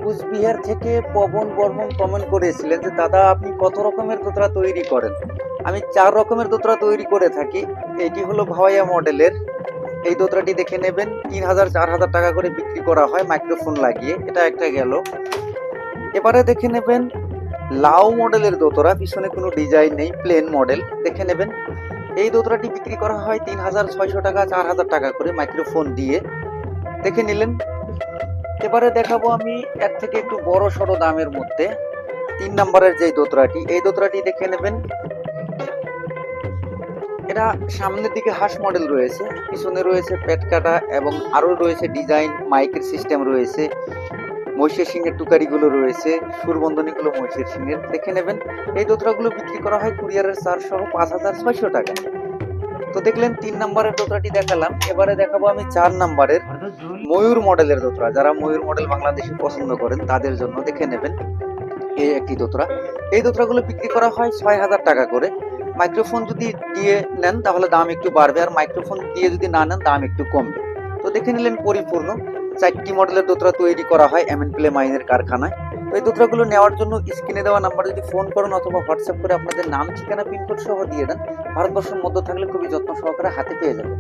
কুচবিহার থেকে পবন বর্মন কমেন্ট করেছিলেন যে দাদা আপনি কত রকমের দোতরা তৈরি করেন। আমি 4 রকমের দোতরা তৈরি করে থাকি। এটি হলো ভাওয়াইয়া মডেলের। এই দোতরাটি দেখে নেবেন 3000 4000 টাকা করে বিক্রি করা হয় মাইক্রোফোন লাগিয়ে। এটা একটা গেল। এবারে দেখে নেবেন লাউ মডেলের দোতরা, পিছনে কোনো ডিজাইন নেই, প্লেন মডেল। দেখে নেবেন এই দোতরাটি বিক্রি করা হয় 3600 টাকা 4000 টাকা করে মাইক্রোফোন দিয়ে। দেখে নিলেন। এবারে দেখাবো আমি এর থেকে একটু বড় সড়ো দামের মধ্যে 3 নম্বরের যে দোতরাটি, এই দোতরাটি দেখে নেবেন। এটা সামনের দিকে হাঁস মডেল রয়েছে, পিছনে রয়েছে পেট কাটা এবং আরো রয়েছে ডিজাইন, মাইকের সিস্টেম রয়েছে, মহিষের সিংহের টুকারিগুলো রয়েছে, সুরবন্ধনীগুলো মহিষের সিংহের। দেখে নেবেন এই দোতরাগুলো বিক্রি করা হয় কুরিয়ারের চার্জ সহ 5600 টাকা। তো দেখলেন 3 নম্বরের দোতরাটি দেখালাম। এবারে দেখাবো আমি 4 নম্বরের ময়ূর মডেলের দোতরা। যারা ময়ূর মডেল বাংলাদেশে পছন্দ করেন তাদের জন্য দেখে নেবেন এই একটি দোতরা। এই দোতরাগুলো বিক্রি করা হয় 6000 টাকা করে। মাইক্রোফোন যদি দিয়ে নেন তাহলে দাম একটু বাড়বে, আর মাইক্রোফোন দিয়ে যদি না নেন দাম একটু কমবে। তো দেখে নিলেন পরিপূর্ণ 4টি মডেলের দোতরা তৈরি করা হয় এমএন প্লে মাইনের কারখানায়। তো এই দোতরাগুলো নেওয়ার জন্য স্ক্রিনে দেওয়া নাম্বারে যদি ফোন করেন অথবা হোয়াটসঅ্যাপ করে আপনাদের নাম ঠিকানা পিনকোড সহ দিয়ে দেন, ভারতবর্ষের মধ্যে থাকলে খুবই যত্ন সহকারে হাতে পেয়ে যাবেন।